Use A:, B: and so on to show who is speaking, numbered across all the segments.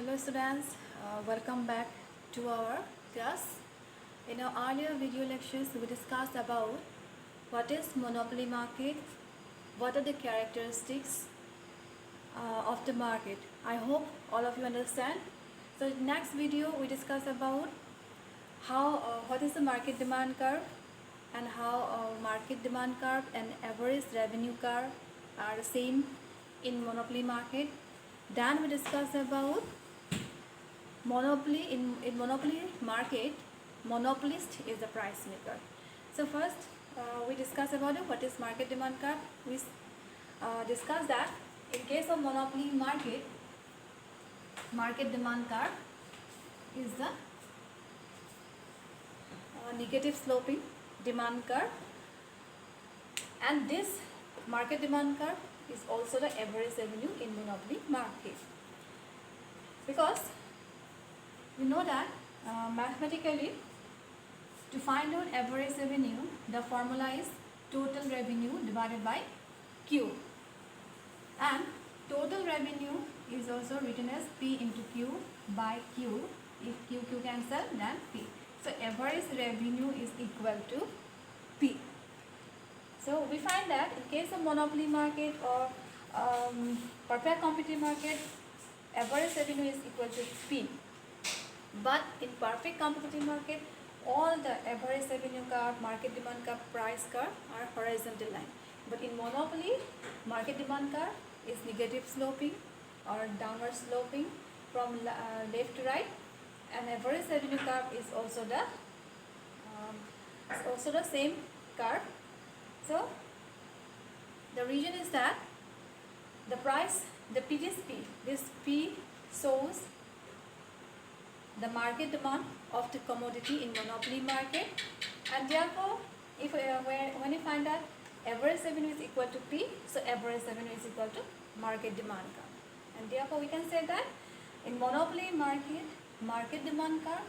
A: Hello students, welcome back to our class. In our earlier video lectures, we discussed about what is monopoly market, what are the characteristics of the market. I hope all of you understand. So in next video, we discuss about what is the market demand curve and how market demand curve and average revenue curve are the same in monopoly market. Then we discuss about monopoly in monopoly market. Monopolist is the price maker. So first we discuss about what is market demand curve. We discuss that in case of monopoly market, market demand curve is the negative sloping demand curve, and this market demand curve is also the average revenue in monopoly market, because we know that mathematically to find out average revenue, the formula is total revenue divided by Q, and total revenue is also written as P into Q by Q. If Q cancel, then P. So average revenue is equal to P. So we find that in case of monopoly market or perfect competitive market, average revenue is equal to P. But in perfect competitive market, all the average revenue curve, market demand curve, price curve are horizontal line. But in monopoly, market demand curve is negative sloping or downward sloping from left to right, and average revenue curve is also the same curve. So the reason is that the price, this P shows the market demand of the commodity in monopoly market, and therefore if when you find that average revenue is equal to P, so average revenue is equal to market demand curve, and therefore we can say that in monopoly market, market demand curve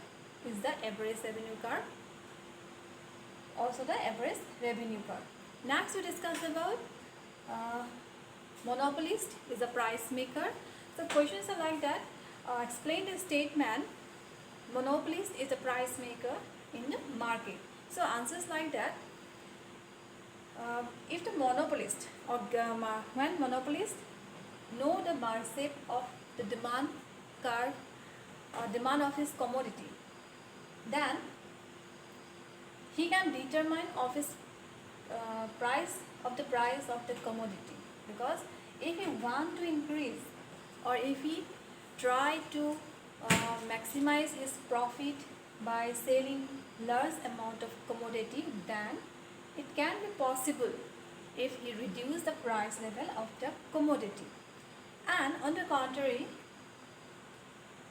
A: is the average revenue curve, also the average revenue curve. Next we discuss about monopolist is a price maker. So questions are like that. Explain the statement monopolist is a price maker in the market. So answers like that. If the monopolist or when monopolist know the market shape of the demand curve or demand of his commodity, then he can determine of his price of the commodity. Because if he want to increase or if he try to maximize his profit by selling large amount of commodity, then it can be possible if he reduce the price level of the commodity. And on the contrary,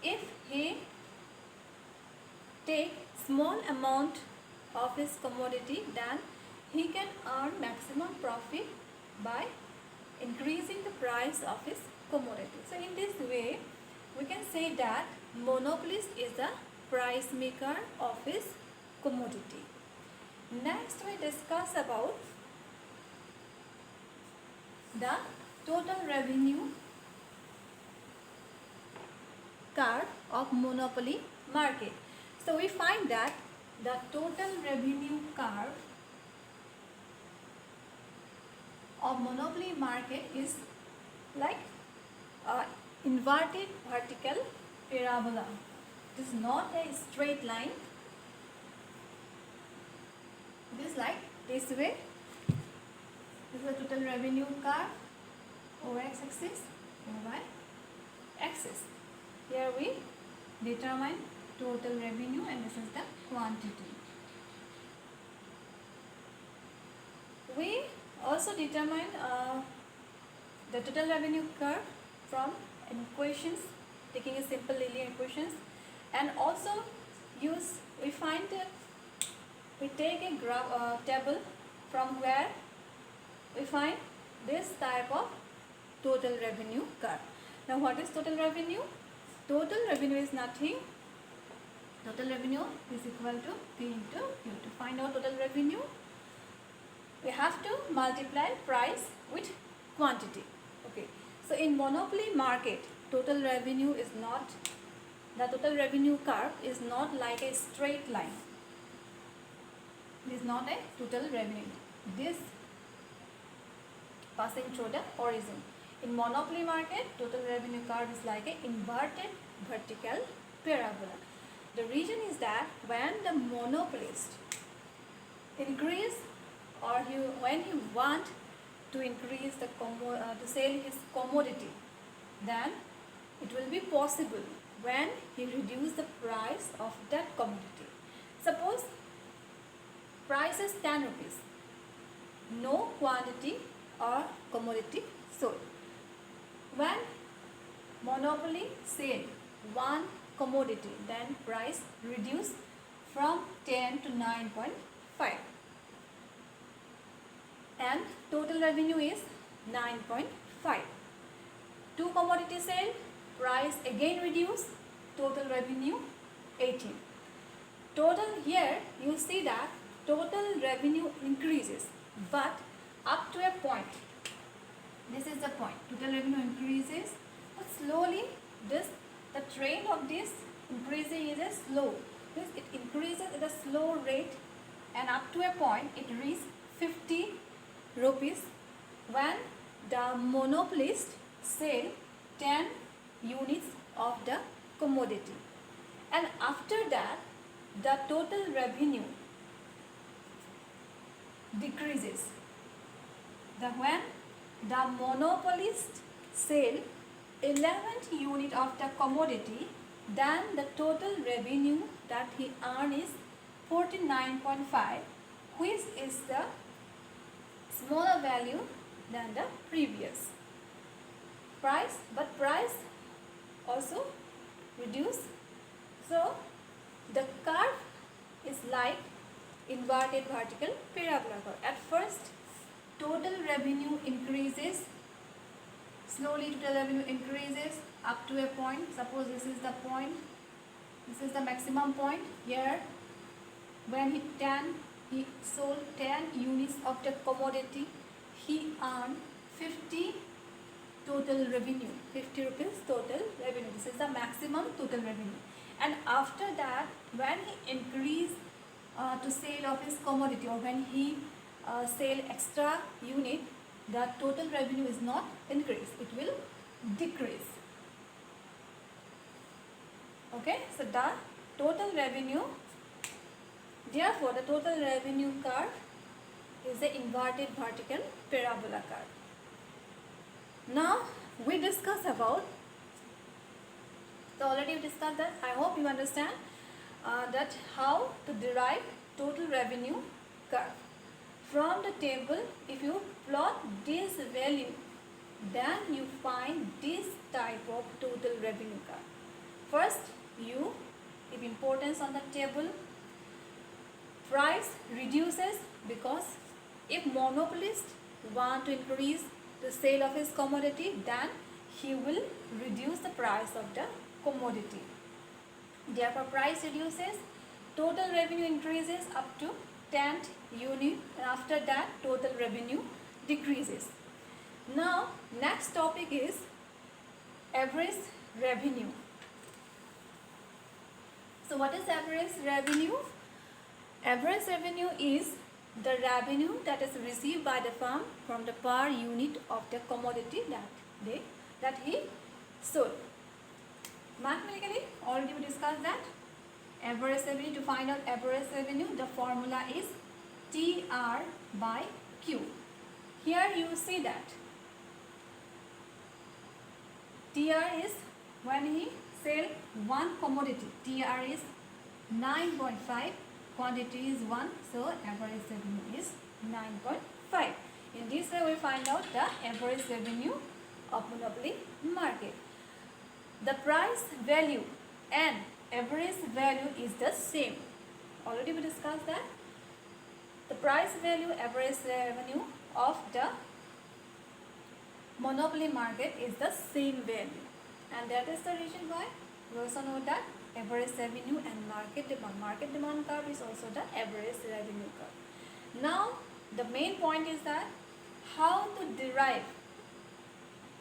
A: if he take small amount of his commodity, then he can earn maximum profit by increasing the price of his commodity. So in this way, we can say that monopolist is the price maker of his commodity. Next we discuss about the total revenue curve of monopoly market. So we find that the total revenue curve of monopoly market is like inverted vertical parabola. It is not a straight line. It is like this way. This is the total revenue curve over x-axis, over y-axis. Here we determine total revenue, and this is the quantity. We also determine the total revenue curve from equations, taking a simple linear equations, and also we take a table from where we find this type of total revenue curve. Now what is total revenue? Total revenue is nothing. Total revenue is equal to P into Q. To find out total revenue, we have to multiply price with quantity. Okay. So in monopoly market, total revenue is not the total revenue curve is not like a straight line. It is not a total revenue. This passing through the origin. In monopoly market, total revenue curve is like an inverted vertical parabola. The reason is that when the monopolist increase or when he want to increase the to sell his commodity, then it will be possible when he reduce the price of that commodity. Suppose price is 10 rupees, no quantity or commodity sold. When monopoly sell one commodity, then price reduce from 10 to 9.5 and total revenue is 9.5. Two commodity sale, price again reduce, total revenue 18. Total here you see that total revenue increases, but up to a point. This is the point. Total revenue increases, but slowly the trend of this increasing is a slow. It increases at a slow rate, and up to a point it reaches 50 rupees when the monopolist sell 10 units of the commodity, and after that the total revenue decreases. When the monopolist sell 11th unit of the commodity, then the total revenue that he earn is 49.5, which is the smaller value than the previous price, but price also reduce. So the curve is like inverted vertical parabola curve. At first total revenue increases, slowly total revenue increases up to a point. Suppose this is the point, this is the maximum point. Here when he sold 10 units of the commodity, he earned 50 total revenue, 50 rupees total revenue. This is the maximum total revenue. And after that, when he increase to sale of his commodity, or when he sell extra unit, the total revenue is not increase, it will decrease. Okay, so the total revenue, therefore the total revenue curve is the inverted vertical parabola curve. Now we discuss about, so already we discussed that. I hope you understand that how to derive total revenue curve. From the table, if you plot this value, then you find this type of total revenue curve. First, you give importance on the table. Price reduces because if monopolist want to increase the sale of his commodity, then he will reduce the price of the commodity. Therefore, price reduces, total revenue increases up to 10th unit, and after that total revenue decreases. Now next topic is average revenue. So what is average revenue? Average revenue is the revenue that is received by the firm from the per unit of the commodity that he sold. Mathematically, already we discussed that. Average revenue, to find out average revenue, the formula is TR by Q. Here you see that TR is when he sell one commodity, TR is 9.5, quantity is 1, so average revenue is 9.5. In this way we find out the average revenue of monopoly market. The price value and average value is the same. Already we discussed that. The price value, average revenue of the monopoly market is the same value, and that is the reason why we also know that average revenue and market demand curve is also the average revenue curve. Now the main point is that how to derive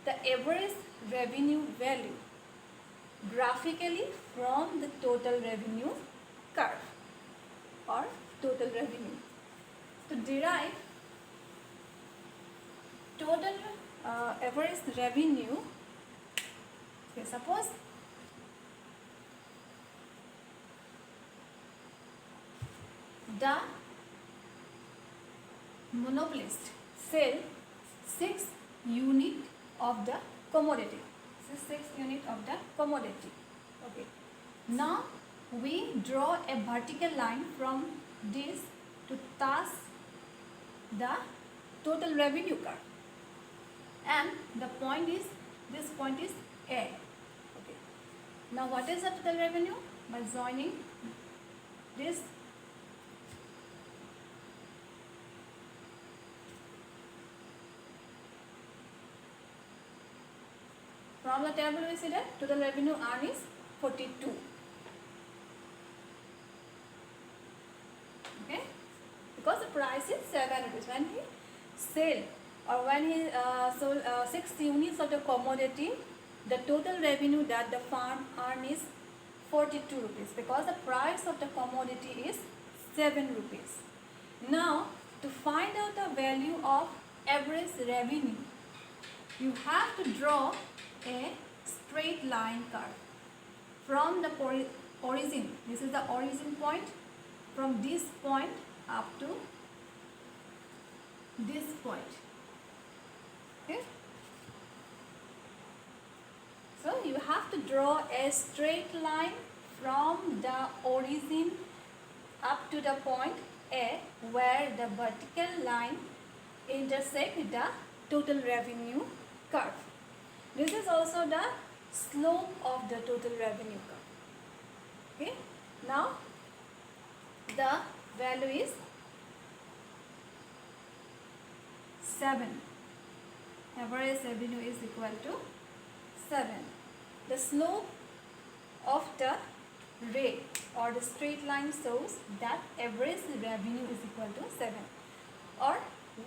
A: the average revenue value graphically. graphically from the total revenue curve or total revenue. To derive total average revenue, okay, suppose the monopolist sell 6 unit of the commodity. This is 6 unit of the commodity. Okay. Now we draw a vertical line from this to touch the total revenue curve, and the point is, this point is A. Okay. Now what is the total revenue? By joining this from the table, we see that total revenue earned is 42. Okay, because the price is 7 rupees. When he sell or when he sold 6 units of the commodity, the total revenue that the farm earn is 42 rupees, because the price of the commodity is 7 rupees. Now to find out the value of average revenue, you have to draw a straight line curve from the origin. This is the origin point, from this point up to this point. Okay, so you have to draw a straight line from the origin up to the point A, where the vertical line intersect with the total revenue curve. This is also the slope of the total revenue curve. Okay, now the value is 7. Average revenue is equal to 7. The slope of the ray or the straight line shows that average revenue is equal to 7. Or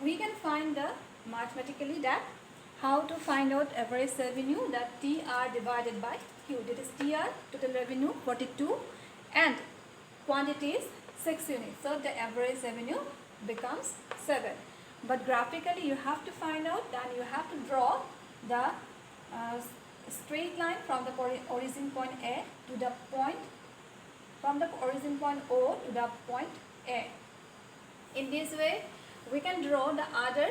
A: we can find the mathematically that how to find out average revenue, that TR divided by Q. That is TR, total revenue 42, and quantity is 6 units. So the average revenue becomes 7. But graphically you have to find out, and you have to draw the straight line from the origin point A to the point, from the origin point O to the point A. In this way we can draw the other,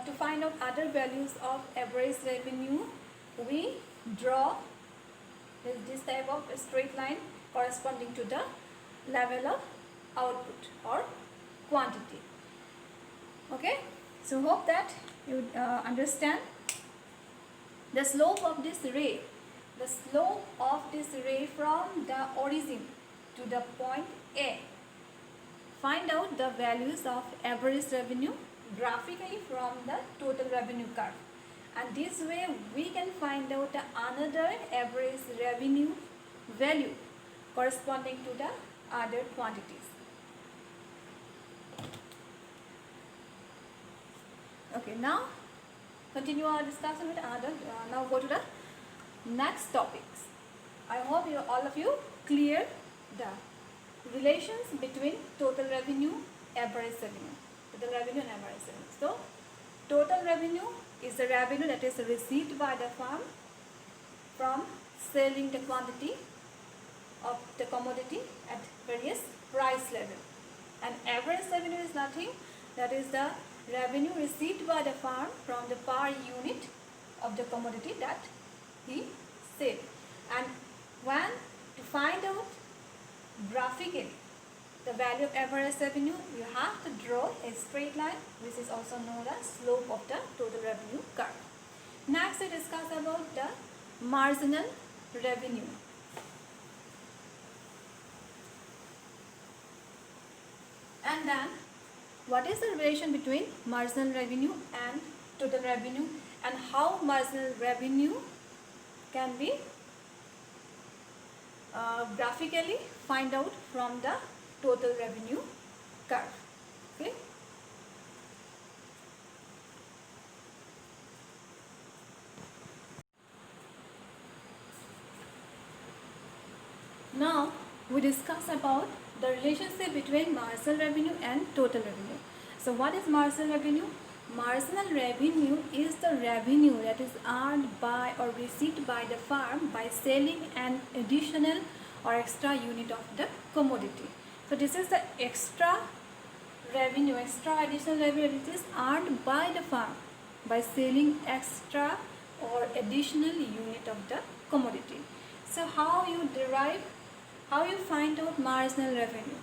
A: to find out other values of average revenue, we draw this type of straight line corresponding to the level of output or quantity. Okay, so hope that you understand. The slope of this ray, the slope of this ray from the origin to the point A. Find out the values of average revenue graphically from the total revenue curve, and this way we can find out another average revenue value corresponding to the other quantities. Okay, now continue our discussion with other. Now go to the next topics. I hope all of you clear the relations between total revenue, average revenue. Total revenue and average revenue. So total revenue is the revenue that is received by the farm from selling the quantity of the commodity at various price level. And average revenue is nothing, that is the revenue received by the farm from the per unit of the commodity that he sold. And when to find out graphically the value of average revenue, you have to draw a straight line, which is also known as slope of the total revenue curve. Next we discuss about the marginal revenue. And then what is the relation between marginal revenue and total revenue, and how marginal revenue can be graphically find out from the total revenue curve. Okay. Now we discuss about the relationship between marginal revenue and total revenue. So what is marginal revenue? Marginal revenue is the revenue that is earned by or received by the firm by selling an additional or extra unit of the commodity. So this is the extra revenue, extra additional revenue that is earned by the firm by selling extra or additional unit of the commodity. So how you find out marginal revenue?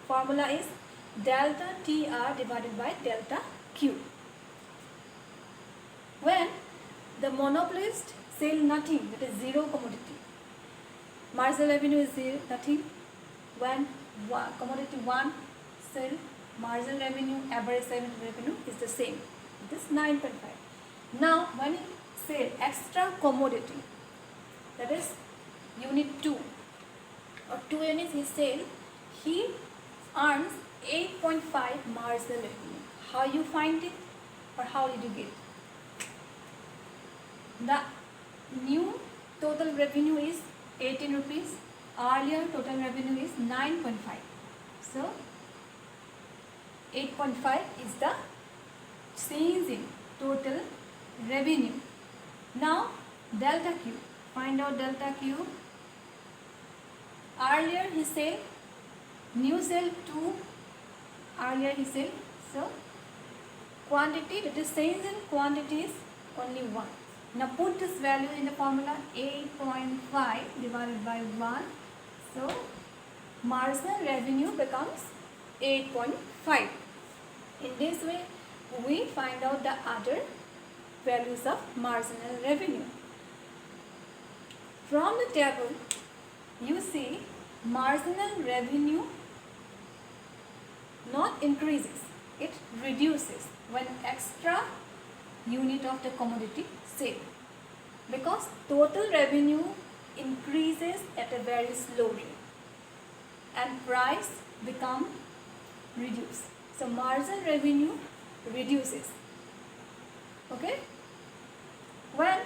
A: Formula is delta TR divided by delta Q. When the monopolist sell nothing, that is zero commodity, marginal revenue is zero, nothing. When commodity 1 sell, marginal revenue, average revenue is the same. It is 9.5. Now when you sell extra commodity, that is unit 2 or 2 units he sell, he earns 8.5 marginal revenue. How you find it or how did you get? The new total revenue is 18 rupees. Earlier total revenue is 9.5. So 8.5 is the change in total revenue. Now delta Q. Find out delta Q. Earlier he said new sale 2. Earlier he said, so quantity, that is change in quantity is only 1. Now put this value in the formula, 8.5 divided by 1. So marginal revenue becomes 8.5. In this way we find out the other values of marginal revenue. From the table you see marginal revenue not increases, it reduces when extra unit of the commodity sale, because total revenue increases at a very slow rate and price become reduced. So marginal revenue reduces. Okay? When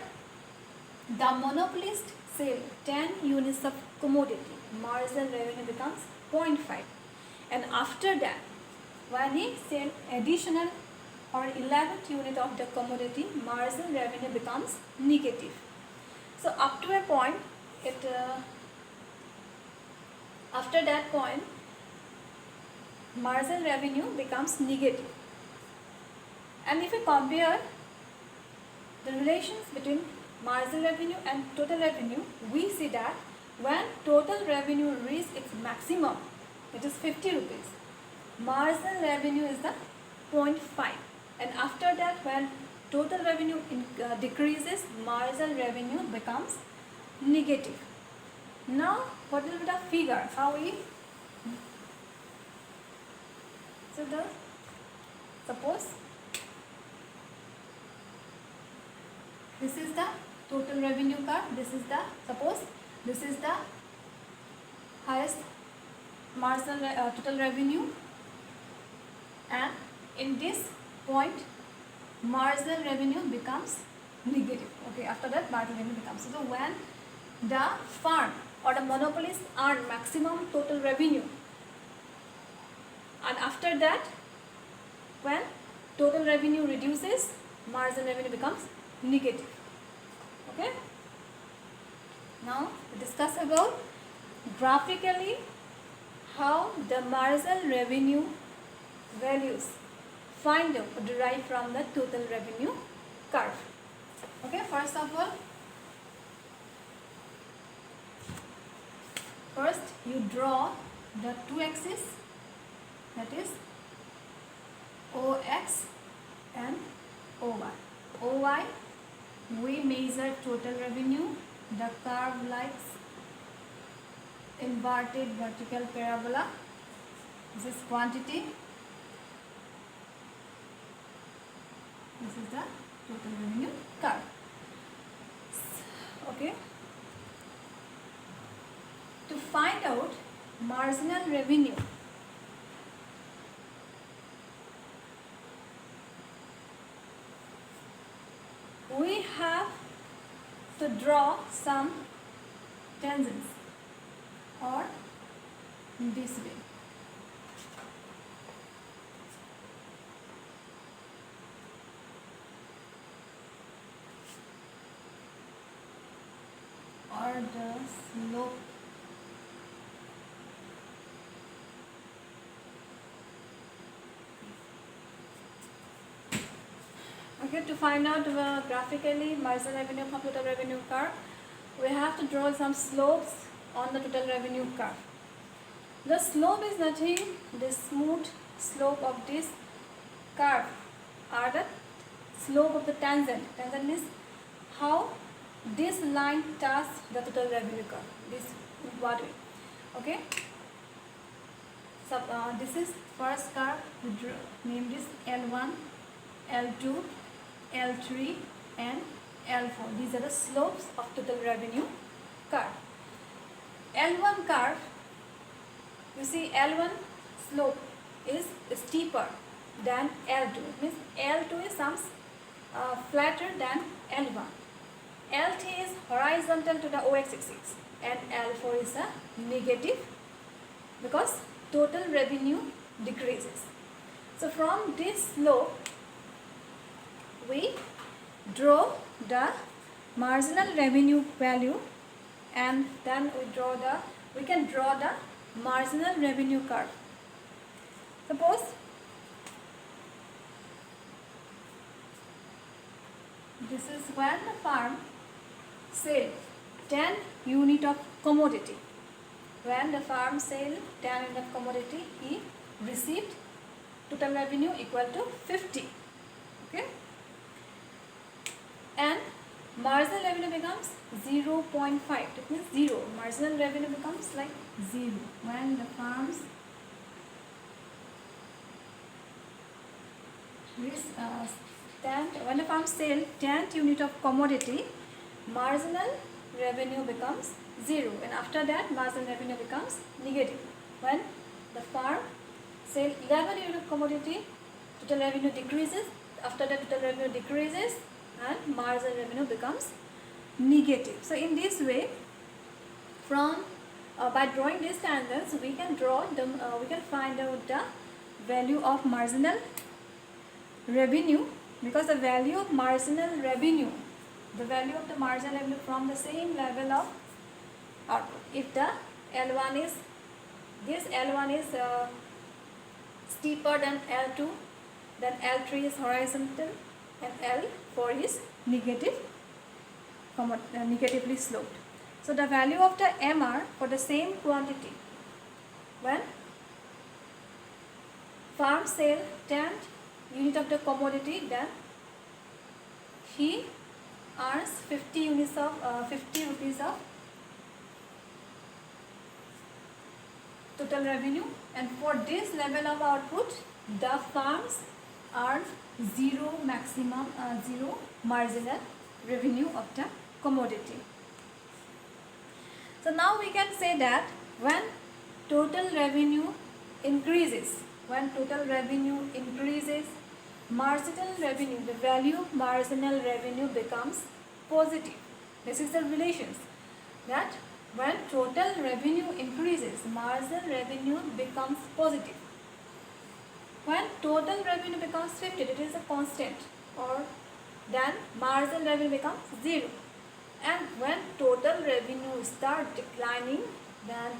A: the monopolist sell 10 units of commodity, marginal revenue becomes 0.5. And after that, when he sell additional or 11th unit of the commodity, marginal revenue becomes negative. So up to a point, after that point, marginal revenue becomes negative. And if we compare the relations between marginal revenue and total revenue, we see that when total revenue reaches its maximum, it is 50 rupees, marginal revenue is the 0.5. And after that, when total revenue decreases, marginal revenue becomes negative. Now what will be the figure? How we? So suppose this is the total revenue curve. Suppose this is the highest marginal total revenue, and in this point marginal revenue becomes negative. Okay, after that marginal revenue becomes. So when the firm or the monopolist earn maximum total revenue, and after that when total revenue reduces, marginal revenue becomes negative. Okay, now we discuss about graphically how the marginal revenue values find out or derive from the total revenue curve. Okay, first of all, you draw the two axes, that is OX and OY. OY, we measure total revenue. The curve likes inverted vertical parabola. This is quantity. This is the total revenue curve. Okay. To find out marginal revenue, we have to draw some tangents. or this way. Or the slope okay, to find out graphically marginal revenue from total revenue curve, we have to draw some slopes on the total revenue curve. The slope is nothing, the smooth slope of this curve are the slope of the tangent. Tangent is how this line touches the total revenue curve. This what way? Okay. So this is first curve. We name this L1, L2, L3 and L4. These are the slopes of total revenue curve. L1 curve, you see L1 slope is steeper than L2. It means L2 is some flatter than L1. L3 is horizontal to the OX axis and L4 is a negative because total revenue decreases. So from this slope we draw the marginal revenue value and then we can draw the marginal revenue curve. Suppose this is when the farm sell 10 unit of commodity. When the farm sell 10 unit of commodity, he received total revenue equal to 50. Okay. And marginal revenue becomes 0.5. That means 0. Marginal revenue becomes like 0. When the farms when the farm sell 10th unit of commodity, marginal revenue becomes 0, and after that marginal revenue becomes negative. When the farm sell 11 unit of commodity, total revenue decreases. After that total revenue decreases and marginal revenue becomes negative. So in this way, from by drawing these tangents, we can find out the value of marginal revenue, because the value of marginal revenue, the value of the marginal revenue from the same level of output. If the L1 is steeper than L2, then L3 is horizontal and L4 is negatively sloped. So the value of the MR for the same quantity, when farm sell 10 unit of the commodity, then he earns 50 rupees of total revenue, and for this level of output the farms earn zero marginal revenue of the commodity. So now we can say that when total revenue increases, marginal revenue, the value of marginal revenue becomes positive. This is the relations, that when total revenue increases, marginal revenue becomes positive. When total revenue becomes 50, it is a constant, or then marginal revenue becomes 0. And when total revenue starts declining, then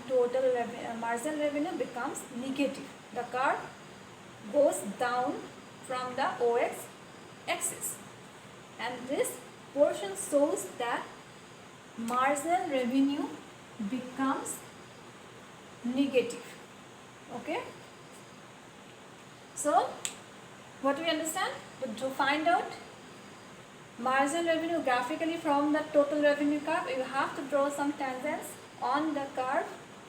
A: marginal revenue becomes negative. The curve goes down from the OX axis, and this portion shows that marginal revenue becomes negative. Okay. So what we understand? To find out marginal revenue graphically from the total revenue curve, you have to draw some tangents on the curve,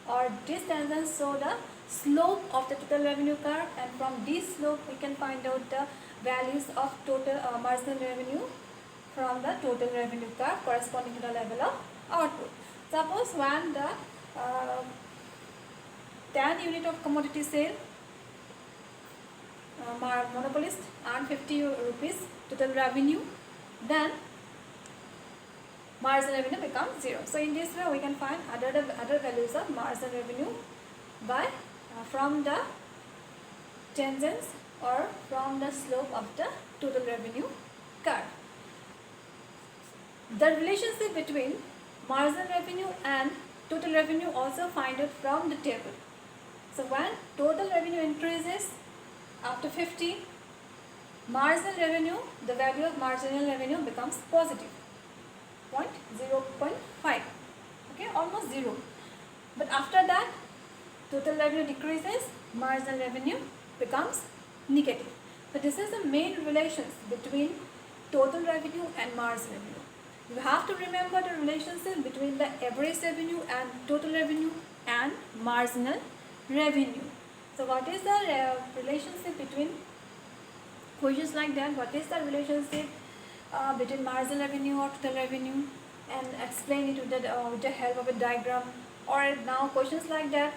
A: or these tangents show the slope of the total revenue curve, and from this slope we can find out the values of total marginal revenue from the total revenue curve corresponding to the level of output. Suppose when the 10 unit of commodity sale, monopolist earn 50 rupees total revenue, then marginal revenue becomes 0. So in this way we can find other values of marginal revenue by from the tangents or from the slope of the total revenue curve. The relationship between marginal revenue and total revenue also find it from the table. So when total revenue increases after 50, marginal revenue, the value of marginal revenue becomes positive, 0.5, okay, almost 0. But after that, total revenue decreases, marginal revenue becomes negative. So this is the main relations between total revenue and marginal revenue. You have to remember the relationship between the average revenue and total revenue and marginal revenue. So what is the relationship between questions like that? What is the relationship between marginal revenue or total revenue? And explain it with the help of a diagram. Or now questions like that.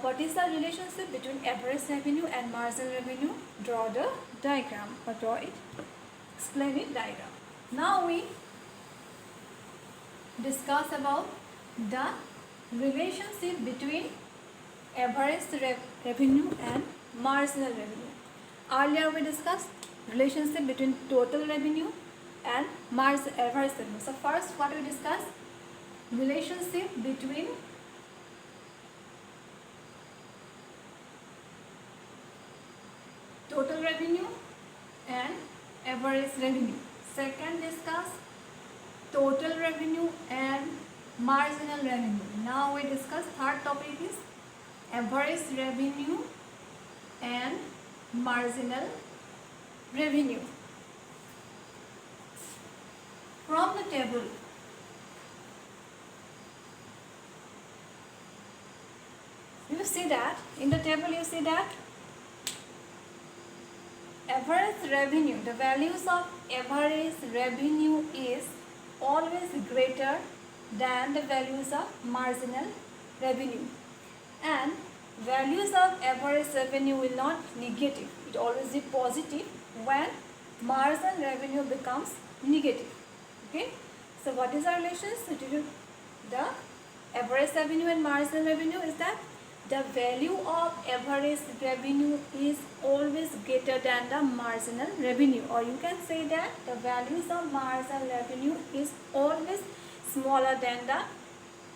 A: What is the relationship between average revenue and marginal revenue? Draw the diagram or draw it. Explain it diagram. Now we discuss about the relationship between average revenue and marginal revenue. Earlier we discussed relationship between total revenue and average revenue. So first what we discussed? Relationship between total revenue and average revenue. Second discuss total revenue and marginal revenue. Now we discuss third topic is average revenue and marginal revenue. From the table, you see that in the table you see that average revenue, the values of average revenue is always greater than the values of marginal revenue, and values of average revenue will not negative, it always be positive when marginal revenue becomes negative. Okay, so what is our relationship between the average revenue and marginal revenue? Is that the value of average revenue is always greater than the marginal revenue, or you can say that the values of marginal revenue is always smaller than the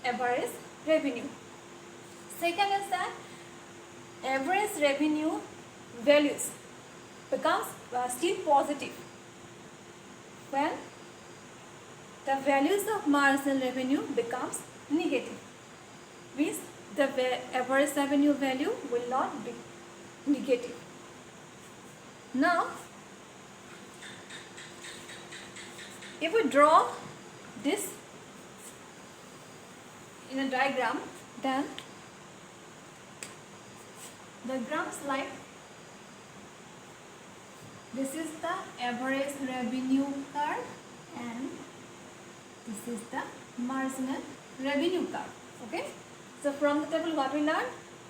A: average revenue. Second is that average revenue values becomes still positive when the values of marginal revenue becomes negative, means the average revenue value will not be negative. Now, if we draw this in a diagram, then the graph like this is the average revenue curve and this is the marginal revenue curve. Okay. So from the table what we learned?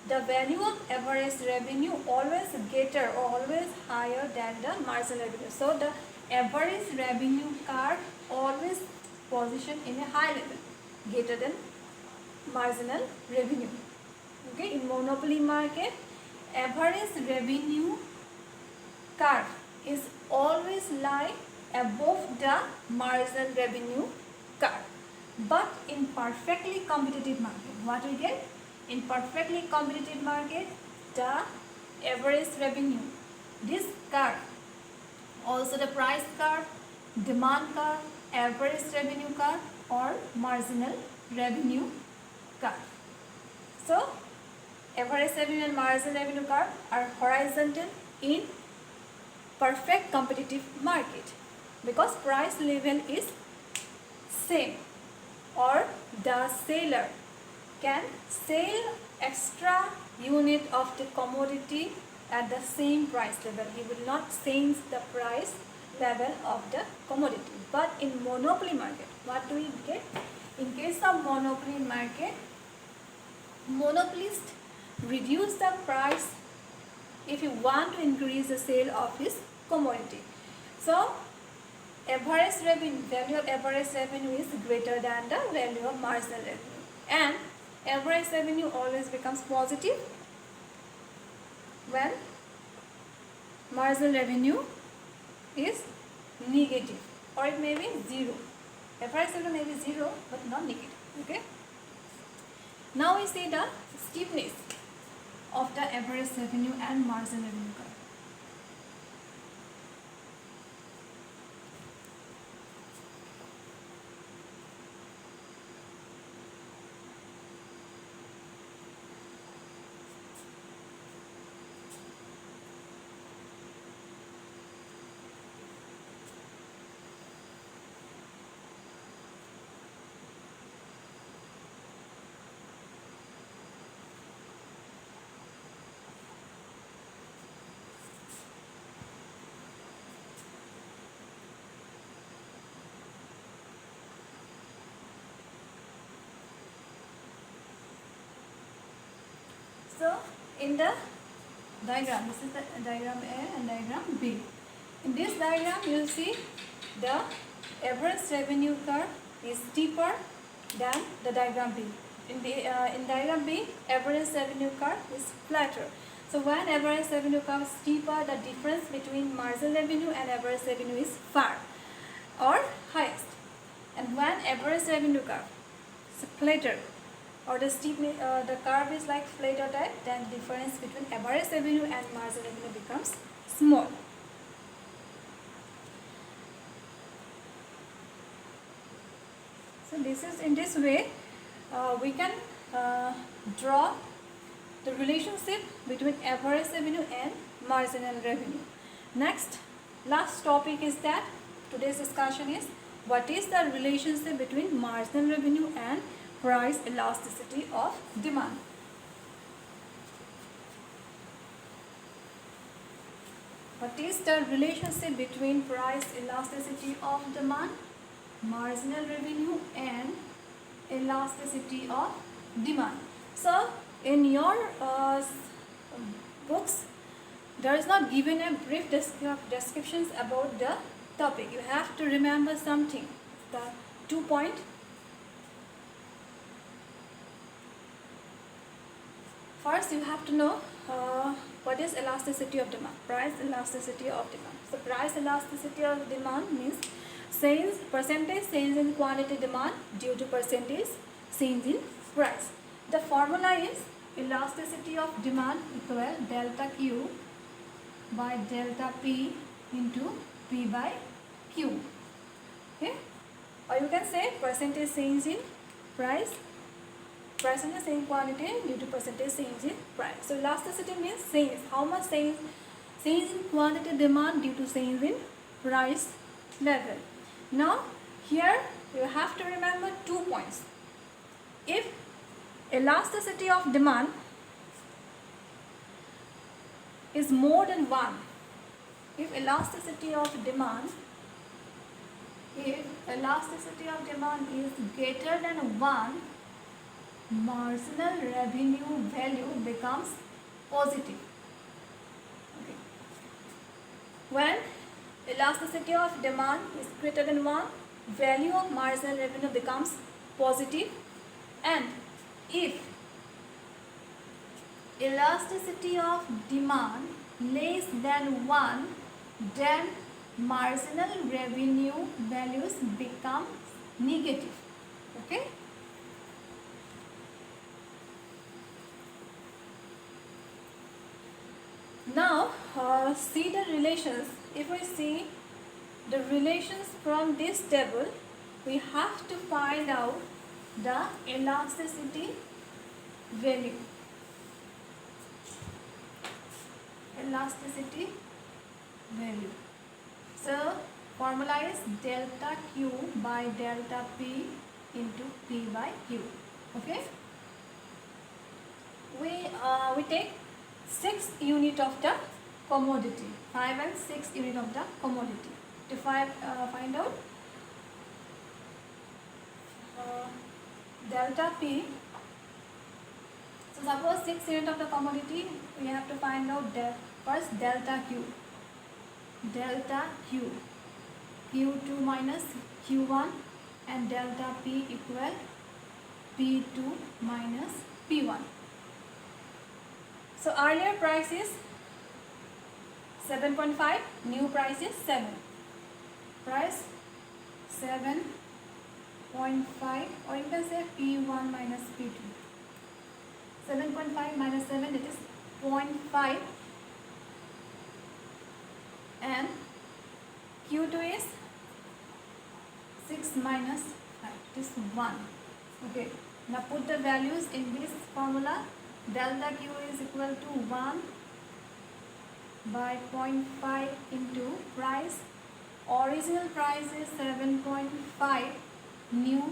A: The value of average revenue always greater or always higher than the marginal revenue. So the average revenue curve always position in a high level, greater than marginal revenue. Okay, in monopoly market, average revenue curve is always lie above the marginal revenue curve. But in perfectly competitive market, what we get? In perfectly competitive market, the average revenue, this curve, also the price curve, demand curve, average revenue curve or marginal revenue curve. So, average revenue and marginal revenue curve are horizontal in perfect competitive market because price level is same, or the seller can sell extra unit of the commodity at the same price level. He will not change the price level of the commodity. But in monopoly market, what do we get? In case of monopoly market, monopolist reduce the price if you want to increase the sale of his commodity. So average revenue, value of average revenue is greater than the value of marginal revenue, and average revenue always becomes positive when marginal revenue is negative, or it may be zero. Average revenue may be zero but not negative. Okay. Now we see the steepness of the average revenue and marginal revenue curve. So in the diagram, this is the diagram A and diagram B. In this diagram you will see the average revenue curve is steeper than the diagram B. In diagram B, average revenue curve is flatter. So when average revenue curve is steeper, the difference between marginal revenue and average revenue is far or highest. And when average revenue curve is flatter, or the curve is like flatter type, then the difference between average revenue and marginal revenue becomes small. So this is, in this way we can draw the relationship between average revenue and marginal revenue. Next, last topic is that today's discussion is what is the relationship between marginal revenue and price elasticity of demand. What is the relationship between price elasticity of demand, marginal revenue and elasticity of demand? So in your books there is not given a brief descriptions about the topic. You have to remember something, the 2 point. First you have to know what is elasticity of demand, price elasticity of demand. So price elasticity of demand means percentage change in quantity demand due to percentage change in price. The formula is elasticity of demand equal delta Q by delta P into P by Q. Okay? Or you can say percentage change in price, percentage change in quantity due to percentage change in price. So elasticity means change, how much change in quantity demand due to change in price level. Now here you have to remember 2 points. If elasticity of demand is more than 1, if elasticity of demand is greater than 1, marginal revenue value becomes positive. Okay. When elasticity of demand is greater than 1, value of marginal revenue becomes positive, and if elasticity of demand less than 1, then marginal revenue values become negative. Okay. Now see the relations. If we see the relations from this table, we have to find out the elasticity value. Elasticity value. So formula is delta Q by delta P into P by Q. Okay. We take 6 unit of the commodity, 5 and 6 unit of the commodity to find out delta P. So suppose 6 unit of the commodity, we have to find out first delta Q. Delta Q. Q2 minus Q1 and delta P equal P2 minus P1. So earlier price is 7.5, new price is 7. Price 7.5, or you can say P1 minus P2. 7.5 minus 7, it is 0.5, and Q2 is 6 minus 5, it is 1. Okay, now put the values in this formula. Delta Q is equal to 1 by 0.5 into price. Original price is 7.5, new,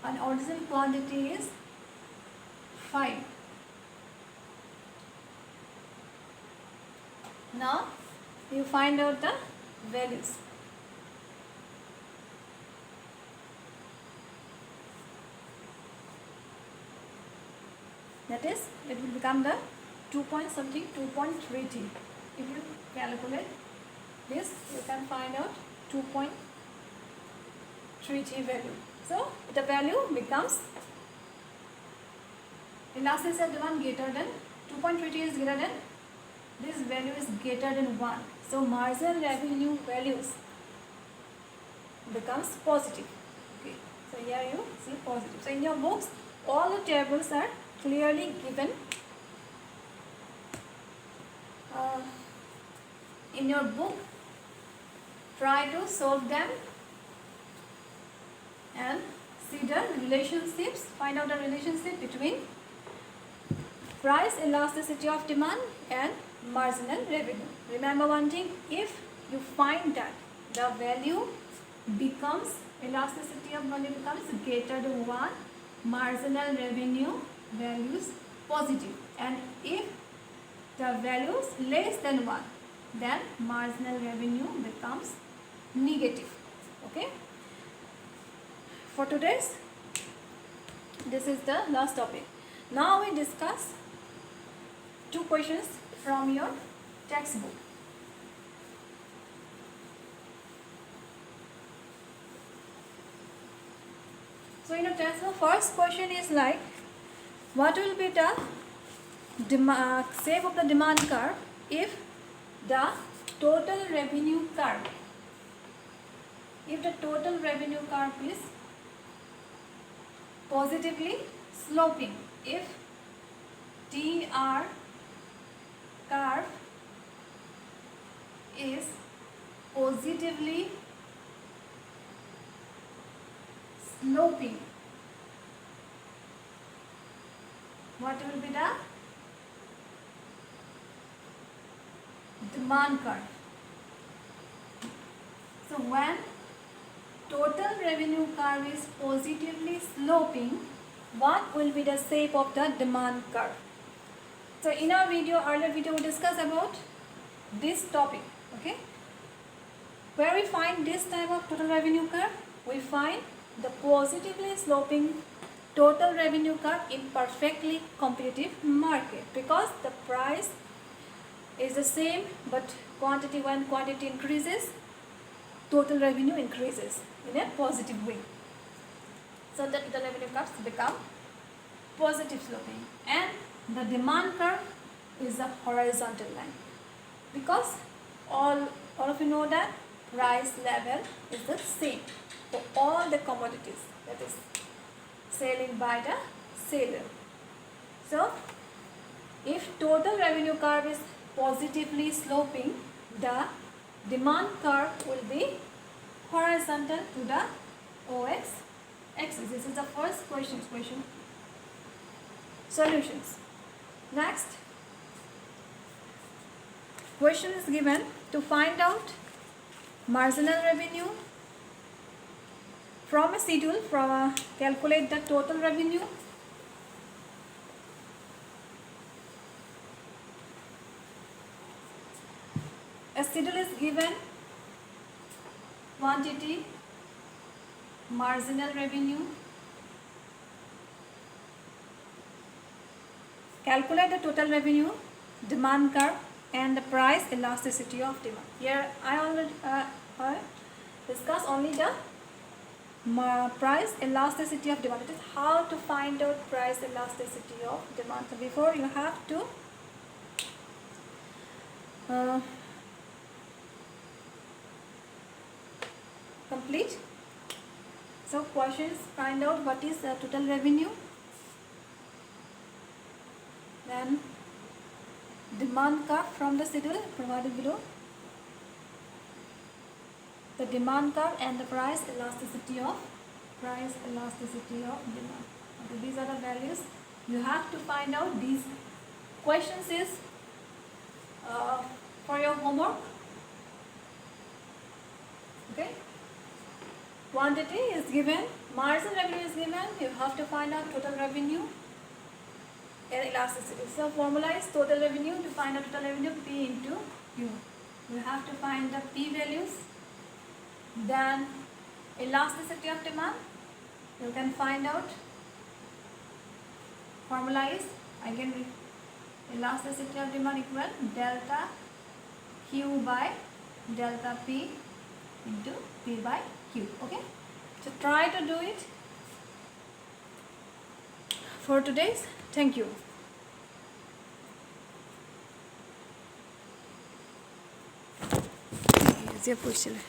A: and original quantity is 5. Now you find out the values. That is, it will become the 2.33. If you calculate this, you can find out 2.33 value. So the value becomes elasticity of demand greater than 2.33 is greater than, this value is greater than 1. So marginal revenue values becomes positive. Okay. So here you see positive. So in your books, all the tables are clearly given. In your book, try to solve them and see the relationships, find out the relationship between price elasticity of demand and marginal revenue. Remember one thing, if you find that the value becomes, elasticity of money becomes greater than 1, marginal revenue values positive, and if the value is less than 1, then marginal revenue becomes negative. Okay, for today's, this is the last topic. Now we discuss 2 questions from your textbook. So in your textbook, first question is like, what will be the shape of the demand curve if the total revenue curve, is positively sloping, if TR curve is positively sloping, what will be the demand curve? So when total revenue curve is positively sloping, what will be the shape of the demand curve? So in our earlier video, we discussed about this topic. Okay, where we find this type of total revenue curve, we find the positively sloping total revenue curve in perfectly competitive market, because the price is the same, but when quantity increases, total revenue increases in a positive way. So the revenue curves become positive sloping, and the demand curve is a horizontal line, because all of you know that price level is the same for all the commodities, that is selling by the seller. So if total revenue curve is positively sloping, the demand curve will be horizontal to the OX axis. This is the first question. Solutions. Next question is given to find out marginal revenue from a schedule, calculate the total revenue. A schedule is given, quantity, marginal revenue. Calculate the total revenue, demand curve, and the price elasticity of demand. Here I already discuss only the price elasticity of demand. It is how to find out price elasticity of demand. So before you have to complete. So questions, find out what is total revenue, then demand curve from the schedule provided below, the demand curve and the price elasticity of demand. Okay, these are the values you have to find out. These questions is for your homework. Okay, quantity is given, margin revenue is given, you have to find out total revenue and elasticity. So formula is total revenue. To find out total revenue, P into Q. You have to find the P values. Then elasticity of demand, you can find out. Formula is again elasticity of demand equal delta Q by delta P into P by Q. Okay, so try to do it for today's. Thank you. যে পড়ছিলে